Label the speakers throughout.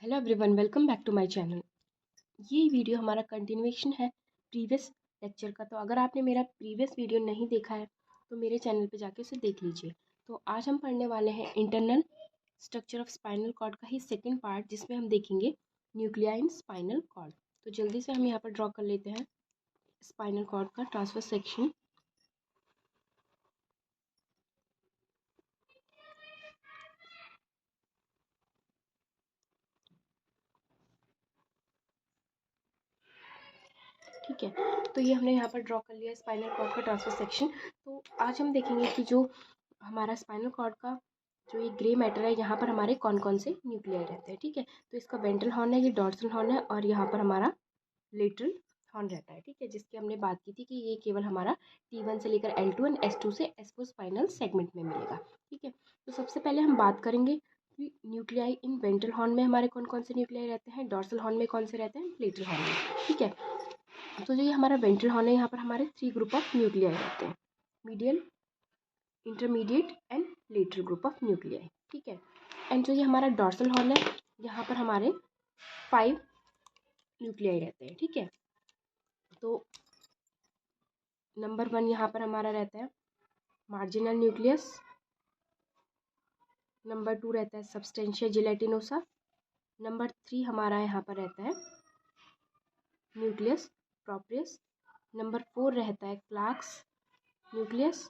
Speaker 1: Hello everyone, welcome back to my channel. ये video हमारा continuation है प्रीवियस लेक्चर का। तो अगर आपने मेरा प्रीवियस वीडियो नहीं देखा है तो मेरे चैनल पे जाके उसे देख लीजिए। तो आज हम पढ़ने वाले हैं internal structure of spinal cord का ही सेकंड पार्ट, जिसमें हम देखेंगे न्यूक्लियाई इन स्पाइनल कॉर्ड। तो जल्दी से हम यहाँ पर ड्रॉ कर लेते हैं स्पाइनल कॉर्ड का ट्रांसवर्स सेक्शन। ठीक है, तो ये हमने यहाँ पर ड्रॉ कर लिया स्पाइनल कॉर्ड का ट्रांसवर्स सेक्शन। तो आज हम देखेंगे कि जो हमारा स्पाइनल कॉर्ड का जो ये ग्रे मैटर है, यहाँ पर हमारे कौन कौन से न्यूक्लियाई रहते हैं। ठीक है, तो इसका वेंट्रल हॉर्न है, ये डॉर्सल हॉर्न है, और यहाँ पर हमारा लेटरल हॉर्न रहता है। ठीक है, जिसकी हमने बात की थी कि ये केवल हमारा T1 से लेकर L2 एंड S2 से S4 स्पाइनल सेगमेंट में मिलेगा। ठीक है, तो सबसे पहले हम बात करेंगे कि न्यूक्लियाई इन वेंट्रल हॉर्न में हमारे कौन कौन से न्यूक्लियाई रहते हैं, डॉर्सल हॉर्न में कौन से रहते हैं, लेटरल हॉर्न में। ठीक है, तो जो ये हमारा वेंट्रल हॉर्न है, यहाँ पर हमारे 3 ग्रुप ऑफ न्यूक्लियाई रहते हैं, medial, intermediate and lateral group of nuclei. ठीक है, एंड जो ये हमारा डॉर्सल हॉर्न है, यहाँ पर हमारे 5 न्यूक्लियाई रहते हैं। ठीक है, तो नंबर 1 यहाँ पर हमारा रहता है मार्जिनल न्यूक्लियस, नंबर 2 रहता है सब्सटेंशिया जिलेटिनोसा, नंबर 3 हमारा यहाँ पर रहता है न्यूक्लियस प्रोप्रियस, नंबर 4 रहता है Clarke's nucleus,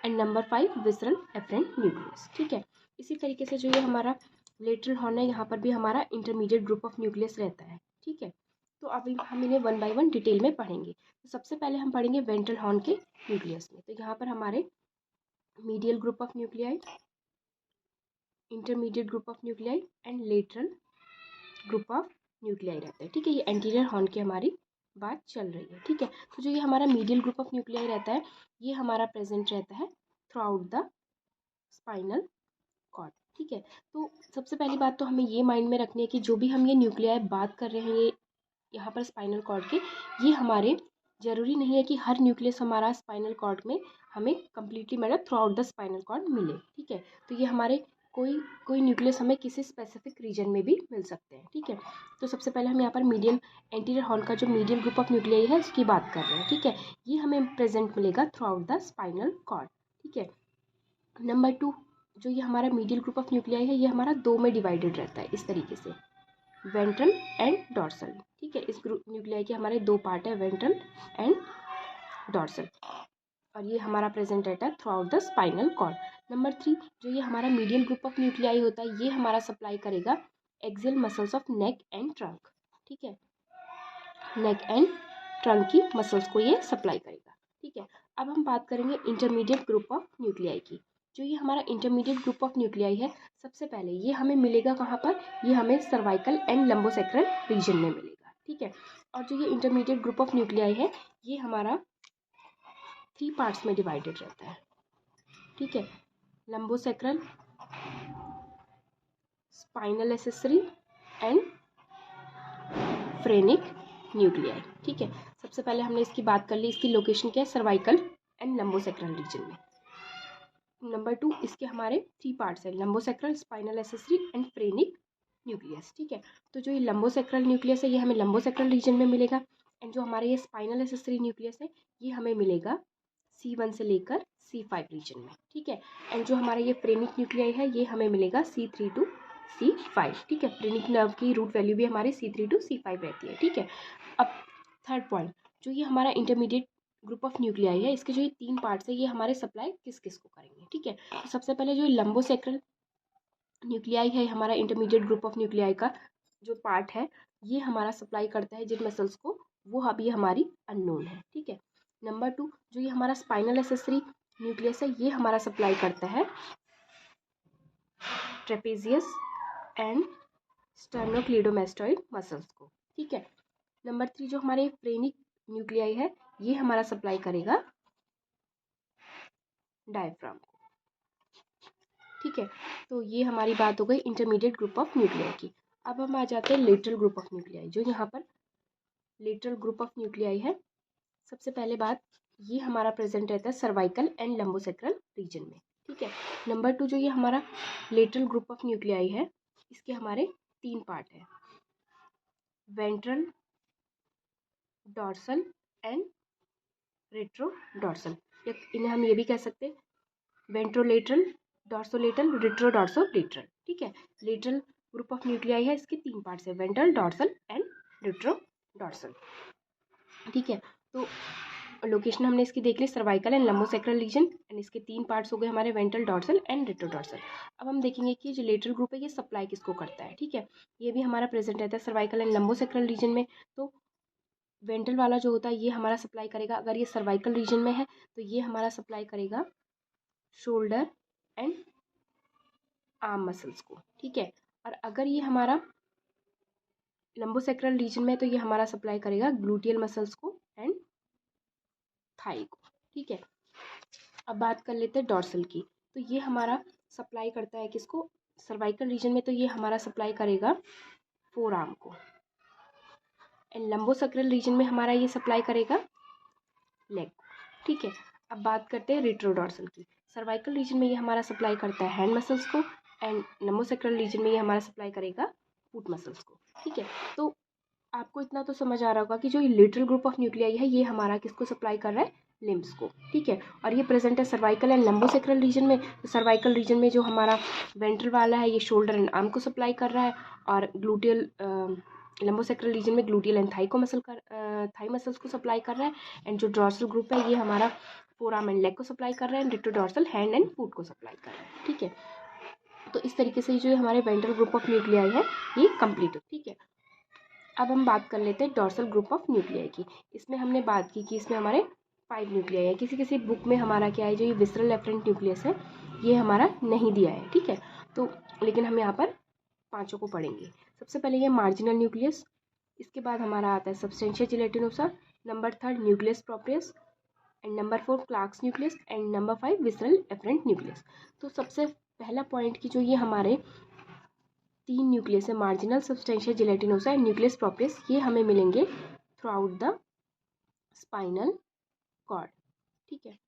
Speaker 1: and number 5 visceral efferent nucleus. ठीक है, इसी तरीके से जो ये हमारा लेटरल हॉर्न है, यहाँ पर भी हमारा इंटरमीडिएट ग्रुप ऑफ न्यूक्लियस रहता है। ठीक है, तो अभी हम इन्हें 1 बाय 1 डिटेल में पढ़ेंगे। तो सबसे पहले हम पढ़ेंगे वेंट्रल हॉर्न के न्यूक्लियस में। तो यहाँ पर हमारे medial group of nuclei, intermediate group of nuclei and lateral group of nuclei रहते हैं। ठीक है, ये एंटीरियर हॉर्न की हमारी बात चल रही है। ठीक है, तो जो ये हमारा मीडियल ग्रुप ऑफ न्यूक्लियाई रहता है, ये हमारा प्रेजेंट रहता है throughout the spinal cord. ठीक है, तो सबसे पहली बात तो हमें ये माइंड में रखनी है कि जो भी हम ये न्यूक्लियाई बात कर रहे हैं, ये यहाँ पर स्पाइनल कॉर्ड के, ये हमारे ज़रूरी नहीं है कि हर न्यूक्लियस हमारा स्पाइनल कॉर्ड में हमें कम्प्लीटली मतलब throughout the spinal cord मिले। ठीक है, तो ये हमारे कोई कोई न्यूक्लियस हमें किसी स्पेसिफिक रीजन में भी मिल सकते हैं। ठीक है, तो सबसे पहले हम यहाँ पर मीडियल एंटीरियर हॉर्न का जो मीडियल ग्रुप ऑफ न्यूक्लियाई है उसकी बात कर रहे हैं। ठीक है, ये हमें प्रेजेंट मिलेगा throughout the spinal cord. ठीक है, नंबर 2 जो ये हमारा मीडियल ग्रुप ऑफ न्यूक्लियाई है, ये हमारा 2 में डिवाइडेड रहता है इस तरीके से, वेंट्रल एंड डॉर्सल। ठीक है, इस ग्रुप न्यूक्लियाई के हमारे 2 पार्ट है, वेंट्रल एंड डॉर्सल, और ये हमारा प्रेजेंट रहता है throughout the spinal cord. Number 3 जो ये हमारा मीडियल ग्रुप ऑफ न्यूक्लियाई होता है, ये हमारा सप्लाई करेगा axial muscles of neck and trunk. ठीक है, नेक एंड ट्रंक की मसल्स को ये सप्लाई करेगा। ठीक है, अब हम बात करेंगे इंटरमीडिएट ग्रुप ऑफ न्यूक्लियाई की। जो ये हमारा इंटरमीडिएट ग्रुप ऑफ न्यूक्लियाई है, सबसे पहले ये हमें मिलेगा कहाँ पर, ये हमें सर्वाइकल एंड लंबोसेक्रल रीजन में मिलेगा। ठीक है, और जो ये इंटरमीडिएट ग्रुप ऑफ न्यूक्लियाई है, ये हमारा 3 पार्ट्स में डिवाइडेड रहता है। ठीक है, lumbosacral, spinal accessory and phrenic nuclei. ठीक है, सबसे पहले हमने इसकी बात कर ली, इसकी लोकेशन क्या है, सर्वाइकल एंड लंबोसेक्रल रीजन में। नंबर 2 इसके हमारे 3 पार्ट्स हैं, lumbosacral, spinal accessory and phrenic nucleus. ठीक है, तो जो ये लंबोसेक्रल न्यूक्लियस है, ये हमें लंबोसेक्रल रीजन में मिलेगा, एंड जो हमारे ये स्पाइनल एसेसरी न्यूक्लियस है, ये हमें मिलेगा C1 से लेकर C5 रीजन में। ठीक है, एंड जो हमारा ये फ्रेनिक न्यूक्लियाई है, ये हमें मिलेगा C3 टू C5। ठीक है, फ्रेनिक नर्व की रूट वैल्यू भी हमारी C3 टू C5 रहती है। ठीक है, अब थर्ड पॉइंट, जो ये हमारा इंटरमीडिएट ग्रुप ऑफ न्यूक्लियाई है, इसके जो ये 3 पार्ट्स है, ये हमारे सप्लाई किस किस को करेंगे। ठीक है, तो सबसे पहले जो लंबोसेक्रल न्यूक्लियाई है, हमारा इंटरमीडिएट ग्रुप ऑफ न्यूक्लियाई का जो पार्ट है, ये हमारा सप्लाई करता है जिन मसल्स को, वो अभी हमारी अननोन है। ठीक है, नंबर 2 जो ये हमारा स्पाइनल एसेसरी न्यूक्लियस है, ये हमारा सप्लाई करता है ट्रेपेजियस एंड स्टर्नोक्लीडोमेस्टॉइड मसल्स को। ठीक है, नंबर 3 जो हमारे फ्रेनिक न्यूक्लियाई है, ये हमारा सप्लाई करेगा डायफ्राम को। ठीक है, तो ये हमारी बात हो गई इंटरमीडिएट ग्रुप ऑफ न्यूक्लियाई की। अब हम आ जाते हैं लेटरल ग्रुप ऑफ न्यूक्लियाई। जो यहाँ पर लेटरल ग्रुप ऑफ न्यूक्लियाई है, सबसे पहले बात, ये हमारा प्रेजेंट रहता है सर्वाइकल एंड लंबोसेक्रल रीजन में। ठीक है, नंबर 2 जो ये हमारा लेटरल ग्रुप ऑफ न्यूक्लियाई है, इसके हमारे तीन पार्ट है, ventral, dorsal and retro dorsal. इन्हें हम ये भी कह सकते हैं वेंट्रोलेटरल, डॉर्सोलेटरल, रेट्रो डॉर्सोलेटरल। ठीक है, लेटरल ग्रुप ऑफ न्यूक्लियाई है, इसके तीन पार्ट्स है, ventral, dorsal and retro dorsal. ठीक है, तो लोकेशन हमने इसकी देख ली, cervical and lumbosacral region, and इसके तीन पार्ट्स हो गए हमारे, ventral, dorsal and retro dorsal. अब हम देखेंगे कि जो लेटरल ग्रुप है ये सप्लाई किसको करता है। ठीक है, ये भी हमारा प्रेजेंट रहता है सर्वाइकल एंड लंबोसेक्रल रीजन में। तो वेंट्रल वाला जो होता है ये हमारा सप्लाई करेगा, अगर ये सर्वाइकल रीजन में है तो ये हमारा सप्लाई करेगा शोल्डर एंड आर्म मसल्स को। ठीक है, और अगर ये हमारा लंबोसेक्रल रीजन में तो ये हमारा सप्लाई करेगा ग्लूटियल मसल्स को एंड थाई को। ठीक है, अब बात कर लेते हैं डॉर्सल की। तो ये हमारा सप्लाई करता है किसको, सर्वाइकल रीजन में तो ये हमारा सप्लाई करेगा फोर आर्म को, एंड लंबोसेक्रल रीजन में हमारा ये सप्लाई करेगा लेग को। ठीक है, अब बात करते हैं रेट्रोडॉर्सल की। सर्वाइकल रीजन में ये हमारा सप्लाई करता है हैंड मसल्स को, एंड लंबोसेक्रल रीजन में ये हमारा सप्लाई करेगा फुट मसल्स को। ठीक है, तो आपको इतना तो समझ आ रहा होगा कि जो ये लेटरल ग्रुप ऑफ न्यूक्लियाई है ये हमारा किसको सप्लाई कर रहा है, लिम्स को। ठीक है, और ये प्रेजेंट है सर्वाइकल एंड लंबोसेक्रल रीजन में। तो सर्वाइकल रीजन में जो हमारा वेंट्रल वाला है ये शोल्डर एंड आर्म को सप्लाई कर रहा है, और ग्लूटियल लंबोसेक्रल रीजन में ग्लूटियल एंड थाई मसल्स को सप्लाई कर रहा है, एंड जो डॉर्सल ग्रुप है ये हमारा फोर आर्म एंड लेग को सप्लाई कर रहा है, एंड रेट्रोडॉर्सल हैंड एंड फुट को सप्लाई कर रहा है। ठीक है, तो इस तरीके से जो हमारे वेंट्रल ग्रुप ऑफ न्यूक्लियाई है ये कंप्लीट हो। ठीक है, अब हम बात कर लेते हैं डॉर्सल ग्रुप ऑफ न्यूक्लियाई की। इसमें हमने बात की कि इसमें हमारे 5 न्यूक्लियाई है, किसी किसी बुक में हमारा क्या है, जो ये विसरल एफरेंट न्यूक्लियस है ये हमारा नहीं दिया है। ठीक है, तो लेकिन हम यहाँ पर पांचों को पढ़ेंगे। सबसे पहले ये मार्जिनल न्यूक्लियस, इसके बाद हमारा आता है substantia gelatinosa, number 3 nucleus proprius, and number 4 Clarke's nucleus, and number 5 visceral efferent nucleus. तो सबसे पहला पॉइंट की जो ये हमारे 3 न्यूक्लियस है, marginal, substantia gelatinosa and nucleus proprius, ये हमें मिलेंगे throughout the spinal cord. ठीक है,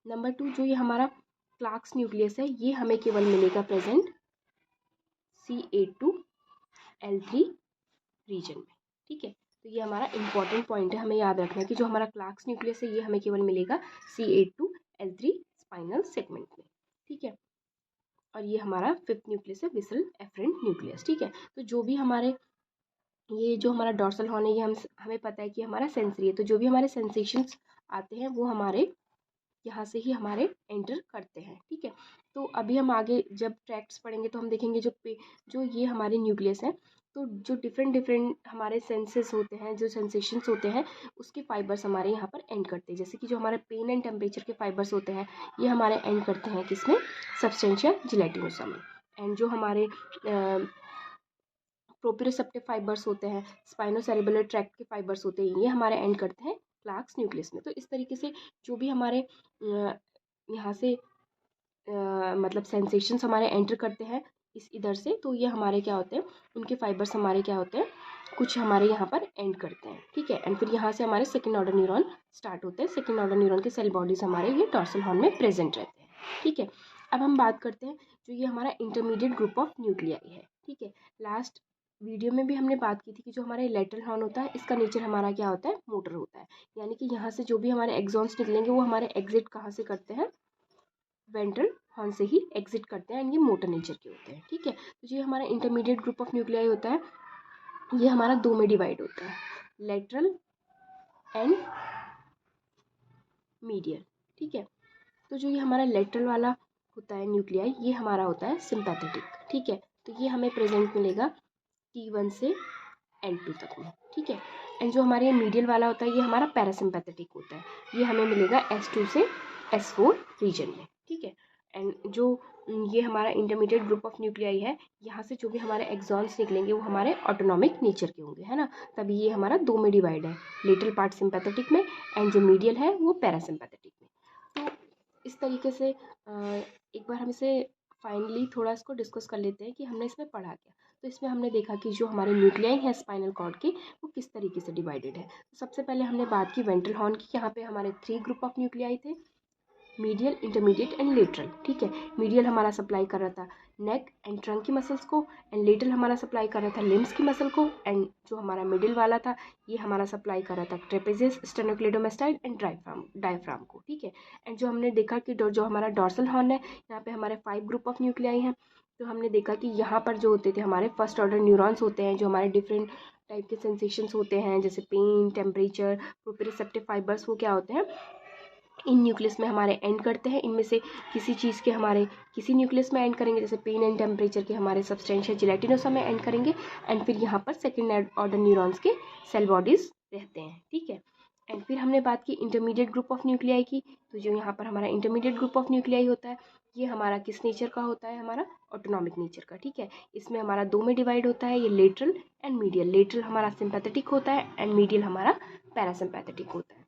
Speaker 1: नंबर 2 जो ये हमारा क्लार्क्स न्यूक्लियस है ये हमें केवल मिलेगा present C8 to L3 reason में। ठीक है, तो ये हमारा इंपॉर्टेंट पॉइंट है, हमें याद रखना है कि जो हमारा क्लार्क्स न्यूक्लियस है ये हमें केवल मिलेगा C8 to L3 spinal segment में। ठीक है, और ये हमारा 5th न्यूक्लियस है विसरल एफरेंट न्यूक्लियस। ठीक है, तो जो भी हमारे ये जो हमारा डॉर्सल हॉर्न है ये हमें पता है कि हमारा सेंसरी है, तो जो भी हमारे सेंसेशंस आते हैं वो हमारे यहाँ से ही हमारे एंटर करते हैं। ठीक है, तो अभी हम आगे जब ट्रैक्ट्स पढ़ेंगे तो हम देखेंगे जो ये हमारे न्यूक्लियस है, तो जो डिफरेंट हमारे सेंसेस होते हैं, जो सेंसेशंस होते हैं उसके फाइबर्स हमारे यहाँ पर एंड करते हैं। जैसे कि जो हमारे पेन एंड टेम्परेचर के फाइबर्स होते हैं ये हमारे एंड करते हैं किसमें, सब्सटेंशिया जिलेटिनोसा में, एंड जो हमारे प्रोप्रियोसेप्टिव फाइबर्स होते हैं, स्पाइनोसेरेब्रल ट्रैक्ट के फाइबर्स होते हैं, ये हमारे एंड करते हैं क्लार्क्स न्यूक्लियस में। तो इस तरीके से जो भी हमारे यहाँ से मतलब सेंसेशंस हमारे एंटर करते हैं इस इधर से, तो ये हमारे क्या होते हैं, उनके फाइबर्स हमारे क्या होते हैं, कुछ हमारे यहाँ पर एंड करते हैं। ठीक है, एंड फिर यहाँ से हमारे सेकेंड ऑर्डर न्यूरॉन स्टार्ट होते हैं। सेकेंड ऑर्डर न्यूरॉन के सेल बॉडीज हमारे ये डॉर्सल हॉर्न में प्रेजेंट रहते हैं। ठीक है, अब हम बात करते हैं जो ये हमारा इंटरमीडिएट ग्रुप ऑफ न्यूक्लियाई है। ठीक है, लास्ट वीडियो में भी हमने बात की थी कि जो हमारे लेटरल हॉर्न होता है इसका नेचर हमारा क्या होता है, मोटर होता है, यानी कि यहाँ से जो भी हमारे एक्सॉन्स निकलेंगे वो हमारे एग्जिट कहाँ से करते हैं, वेंट्रल हॉर्न से ही एग्जिट करते हैं, एंड ये मोटर नेचर के होते हैं। ठीक है, तो जो हमारा इंटरमीडिएट ग्रुप ऑफ न्यूक्लियाई होता है ये हमारा दो में डिवाइड होता है, लेटरल एंड मीडियल। ठीक है, तो जो ये हमारा लेटरल वाला होता है न्यूक्लियाई ये हमारा होता है सिंपैथेटिक। ठीक है, तो ये हमें प्रेजेंट मिलेगा T1 से L2 तक में। ठीक है, एंड जो हमारे मीडियल वाला होता है ये हमारा पैरासिम्पैथेटिक होता है, ये हमें मिलेगा S2 से S4 रीजन में। ठीक है, एंड जो ये हमारा इंटरमीडिएट ग्रुप ऑफ न्यूक्लियाई है यहाँ से जो भी हमारे एक्सॉन्स निकलेंगे वो हमारे ऑटोनॉमिक नेचर के होंगे, है ना, तभी ये हमारा दो में डिवाइड है, लेटरल पार्ट सिंपैथेटिक में एंड जो मीडियल है वो पैरासिम्पैथेटिक में। तो इस तरीके से एक बार हम इसे फाइनली थोड़ा इसको डिस्कस कर लेते हैं कि हमने इसमें पढ़ा क्या। तो इसमें हमने देखा कि जो हमारे न्यूक्लियाई हैं स्पाइनल कॉर्ड के वो किस तरीके से डिवाइडेड है। तो सबसे पहले हमने बात की वेंट्रल हॉर्न की, यहाँ पे हमारे 3 ग्रुप ऑफ न्यूक्लियाई थे, मीडियल, इंटरमीडिएट एंड लेटरल। ठीक है, मीडियल हमारा सप्लाई कर रहा था नेक एंड ट्रंक की मसल्स को, एंड लेटरल हमारा सप्लाई कर रहा था लिम्स की मसल को, एंड जो हमारा मिडिल वाला था ये हमारा सप्लाई कर रहा था ट्रेपेजियस, स्टेनोक्लेडोमास्टाइड एंड डायफ्राम को, ठीक है। एंड जो हमने देखा कि जो हमारा डॉर्सल हॉर्न है, यहाँ पे हमारे 5 ग्रुप ऑफ न्यूक्लियाई हैं। तो हमने देखा कि यहाँ पर जो होते थे हमारे फर्स्ट ऑर्डर न्यूरॉन्स होते हैं, जो हमारे डिफरेंट टाइप के सेंसेशंस होते हैं, जैसे पेन, टेम्परेचर, प्रोप्रियोसेप्टिव फाइबर्स, वो क्या होते हैं, इन न्यूक्लियस में हमारे एंड करते हैं। इनमें से किसी चीज़ के हमारे किसी न्यूक्लियस में एंड करेंगे, जैसे पेन एंड टेम्परेचर के हमारे सब्सटेंशिया जिलेटिनोसा में एंड करेंगे, एंड फिर यहाँ पर सेकेंड ऑर्डर न्यूरॉन्स के सेल बॉडीज रहते हैं, ठीक है। एंड फिर हमने बात की इंटरमीडिएट ग्रुप ऑफ न्यूक्लियाई की। तो जो यहाँ पर हमारा इंटरमीडिएट ग्रुप ऑफ न्यूक्लियाई होता है, ये हमारा किस नेचर का होता है, हमारा ऑटोनॉमिक नेचर का, ठीक है। इसमें हमारा 2 में डिवाइड होता है, ये लेटरल एंड मीडियल। लेटरल हमारा सिंपैथेटिक होता है एंड मीडियल हमारा पैरासिम्पैथेटिक होता है।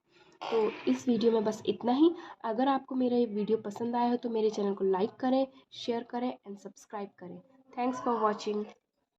Speaker 1: तो इस वीडियो में बस इतना ही। अगर आपको मेरा ये वीडियो पसंद आया हो तो मेरे चैनल को लाइक करें, शेयर करें एंड सब्सक्राइब करें। Thanks for watching.